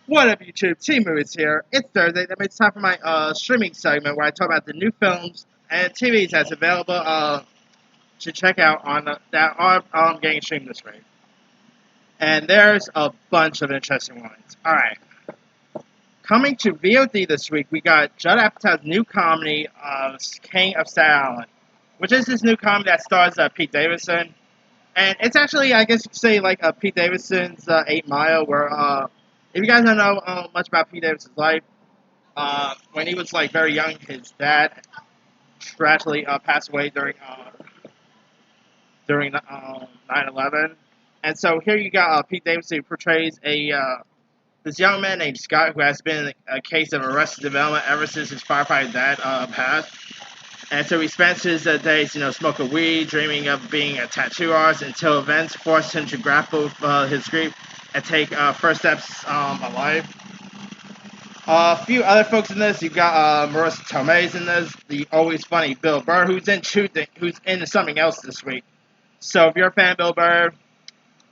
What up, YouTube? T-Movies here. It's Thursday. That means it's time for my streaming segment where I talk about the new films and TVs that's available to check out on that are getting streamed this week. And there's a bunch of interesting ones. All right, coming to VOD this week, we got Judd Apatow's new comedy, King of Staten Island, which is this new comedy that stars Pete Davidson, and it's actually, I guess you could say, like Pete Davidson's 8 Mile, where if you guys don't know much about Pete Davidson's life, when he was like very young, his dad tragically passed away during 9/11, and so here you got Pete Davidson, who portrays a this young man named Scott, who has been in a case of arrested development ever since his firefighter dad passed. And so he spends his days, smoking weed, dreaming of being a tattoo artist, until events force him to grapple with his grief and take first steps in life. A few other folks in this. You've got Marissa Tomei's in this, the always funny Bill Burr, who's in something else this week. So if you're a fan of Bill Burr,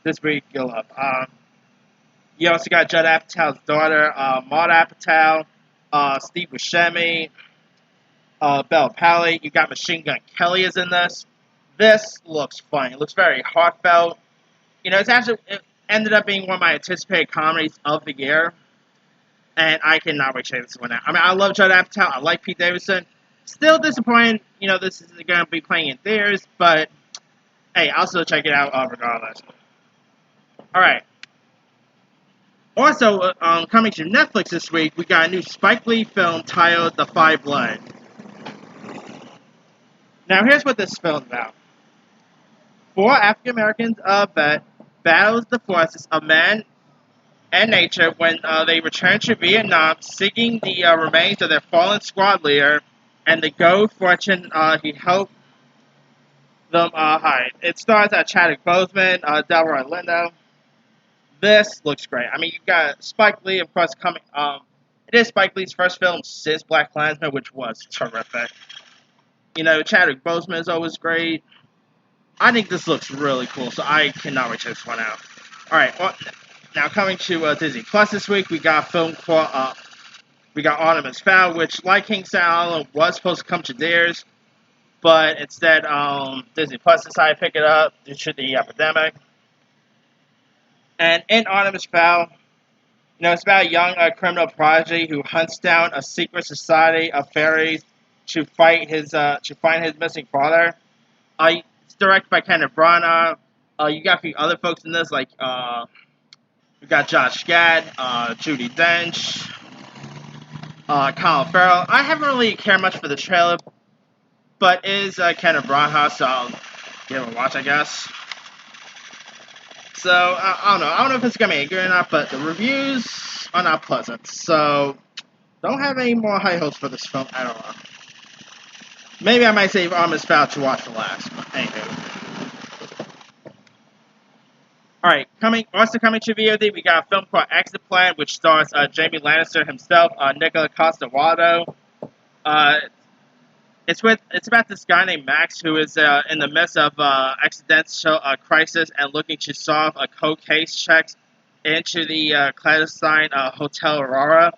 this week you'll love. You also got Judd Apatow's daughter, Maud Apatow, Steve Buscemi, Bella Pally. You got Machine Gun Kelly is in this. This looks fun. It looks very heartfelt. It ended up being one of my anticipated comedies of the year. And I cannot wait to check this one out. I mean, I love Judd Apatow. I like Pete Davidson. Still disappointed, this is going to be playing in theaters. But, hey, I'll still check it out regardless. Alright. Also, coming to Netflix this week, we got a new Spike Lee film titled The Five Blood. Now, here's what this film's about. Four African Americans battles the forces of man and nature when they return to Vietnam, seeking the remains of their fallen squad leader and the gold fortune he helped them hide. It stars Chadwick Boseman, Delroy Lindo. This looks great. I mean, you've got Spike Lee, of course, coming. It is Spike Lee's first film since BlacKkKlansman, which was terrific. Chadwick Boseman is always great. I think this looks really cool, so I cannot wait to check this one out. Alright, now coming to Disney Plus this week, we got a film called, we got Artemis Fowl, which, like King Staten Island, was supposed to come to theirs, but instead, Disney Plus decided to pick it up due to the epidemic. And in Artemis Fowl, it's about a young criminal prodigy who hunts down a secret society of fairies to find his missing father. It's directed by Kenneth Branagh. You got a few other folks in this, like we got Josh Gad, Judi Dench, Colin Farrell. I haven't really cared much for the trailer, but it is Kenneth Branagh, so I'll give it a watch, I guess. So I don't know. I don't know if it's gonna be good or not, but the reviews are not pleasant. So don't have any more high hopes for this film at all. Maybe I might save Artemis Fowl to watch for last, but anywho. Alright, also coming to VOD, we got a film called Exit Plan, which stars Jamie Lannister himself, Nicola Costa-Waldau. It's about this guy named Max who is in the midst of existential crisis and looking to solve a cold case checks into the clandestine Hotel Aurora,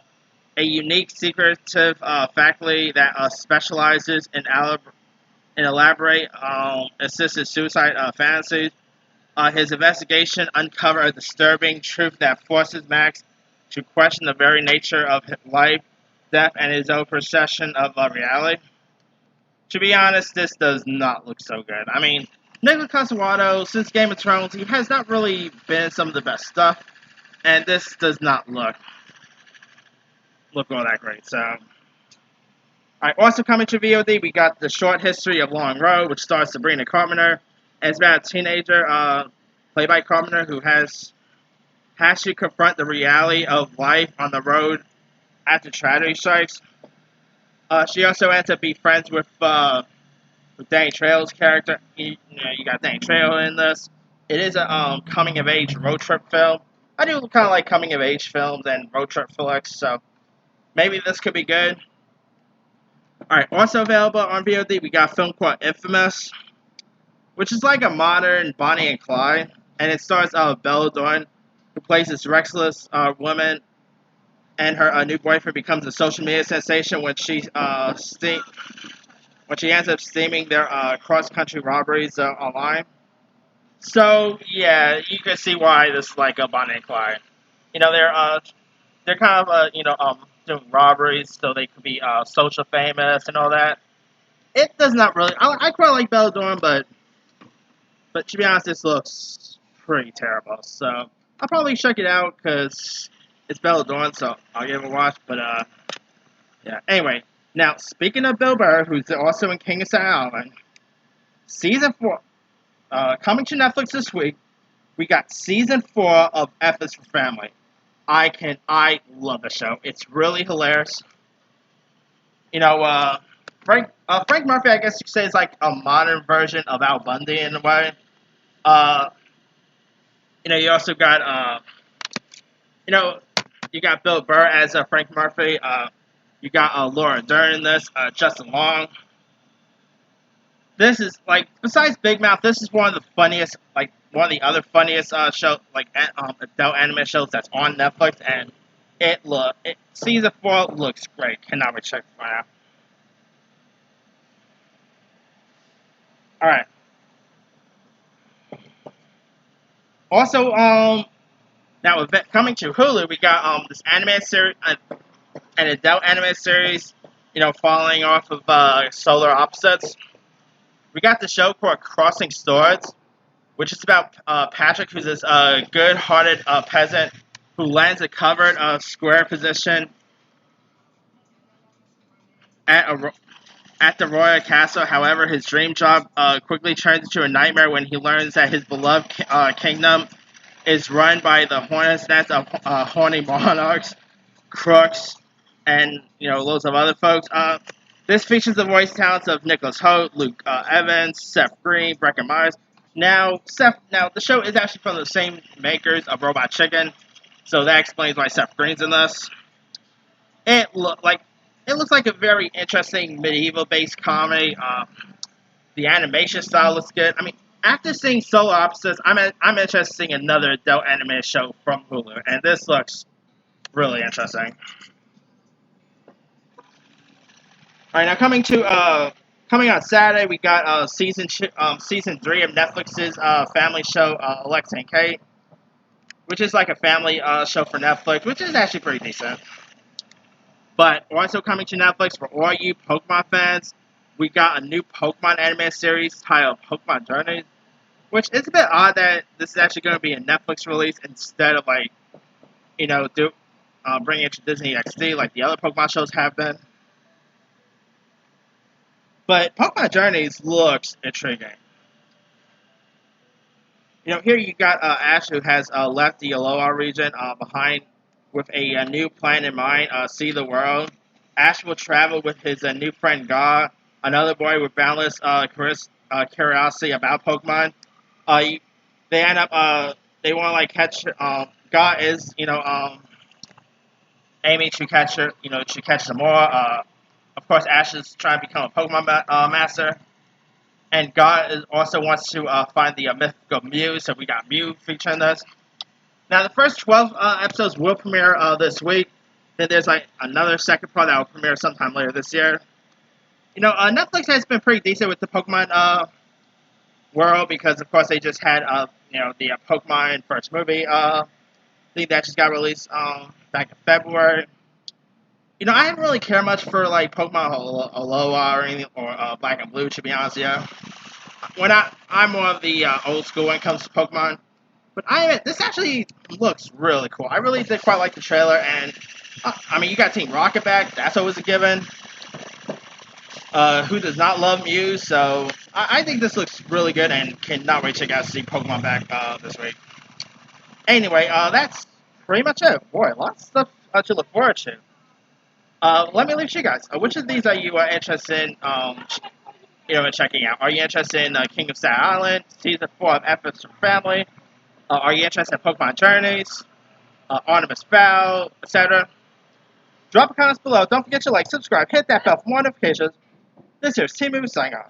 a unique secretive faculty that specializes in elaborate assisted suicide fantasies. His investigation uncovered a disturbing truth that forces Max to question the very nature of life, death, and his own perception of reality. To be honest, this does not look so good. I mean, Nicola Costa-Waldau, since Game of Thrones, he has not really been in some of the best stuff, and this does not look all that great. So, alright, also coming to VOD, we got The Short History of Long Road, which stars Sabrina Carpenter. And it's about a teenager, played by Carpenter, who has to confront the reality of life on the road after tragedy strikes. She also ends up being friends with Danny Trejo's character. You got Danny Trejo in this. It is a coming-of-age road trip film. I do kind of like coming-of-age films and road trip flicks, so maybe this could be good. Alright, also available on VOD, we got a film called Infamous, which is like a modern Bonnie and Clyde, and it stars Bella Thorne, who plays this restless woman and her new boyfriend becomes a social media sensation when when she ends up steaming their cross country robberies online. So yeah, you can see why this is like a Bonnie and Clyde. You know, they're kind of doing robberies so they could be social famous and all that. It does not really. I quite like Bella Thorne, but to be honest, this looks pretty terrible. So I'll probably check it out because it's Bella Thorne, so I'll give it a watch. But yeah. Anyway, now speaking of Bill Burr, who's also in King of Staten Island, season 4 coming to Netflix this week. We got season 4 of F is for Family. I love the show. It's really hilarious. You know, Frank Murphy, I guess you could say, is like a modern version of Al Bundy in a way. Uh, you also got you got Bill Burr as Frank Murphy. You got Laura Dern in this. Justin Long. This is like, besides Big Mouth, this is one of the funniest, like one of the other funniest show, like adult anime shows that's on Netflix, and season 4 looks great. Cannot wait to check it out. All right. Also, now coming to Hulu, we got this anime series, an adult anime series, following off of Solar Opposites. We got the show called Crossing Swords, which is about Patrick, who's this good-hearted peasant who lands a covered square position at the royal castle. However, his dream job quickly turns into a nightmare when he learns that his beloved kingdom is run by the hornet's nest of horny monarchs, crooks, and loads of other folks. This features the voice talents of Nicholas Hoult, Luke Evans, Seth Green, Breckin Myers. Now, the show is actually from the same makers of Robot Chicken, so that explains why Seth Green's in this. It looks like a very interesting medieval-based comedy. The animation style looks good. I mean, after seeing Solar Opposites, I'm interested in seeing another adult anime show from Hulu, and this looks really interesting. All right, now coming on Saturday, we got season 3 of Netflix's family show Alexa and Kate, which is like a family show for Netflix, which is actually pretty decent. But also coming to Netflix for all you Pokemon fans, we got a new Pokemon anime series titled Pokemon Journey, which is a bit odd that this is actually going to be a Netflix release instead of bringing it to Disney XD like the other Pokemon shows have been. But Pokemon Journeys looks intriguing. Here you got Ash, who has left the Alola region behind with a new plan in mind, see the world. Ash will travel with his new friend Gaw, another boy with boundless curiosity about Pokemon. They end up, they want to catch, Gaw is, aiming to catch her, to catch some more. Of course, Ash is trying to become a Pokemon master. And Gaw also wants to find the mythical Mew, so we got Mew featuring this. Now, the first 12 episodes will premiere this week. Then there's another second part that will premiere sometime later this year. Netflix has been pretty decent with the Pokemon world because, of course, they just had the Pokemon first movie thing that just got released back in February. I didn't really care much for Pokemon Alola or anything, or Black and Blue, to be honest. Yeah, I'm more of the old school when it comes to Pokemon. But this actually looks really cool. I really did quite like the trailer, and you got Team Rocket back. That's always a given. Who does not love Mew? So I think this looks really good, and cannot wait to see Pokemon back this week. Anyway, that's pretty much it. Boy, lots of stuff to look forward to. Let me leave you guys. Which of these are you interested in checking out? Are you interested in King of Staten Island, Season 4 of F is for Family? Are you interested in Pokemon Journeys, Artemis Fowl, etc.? Drop a comment below. Don't forget to subscribe, hit that bell for more notifications. This here's Team Movie signing off.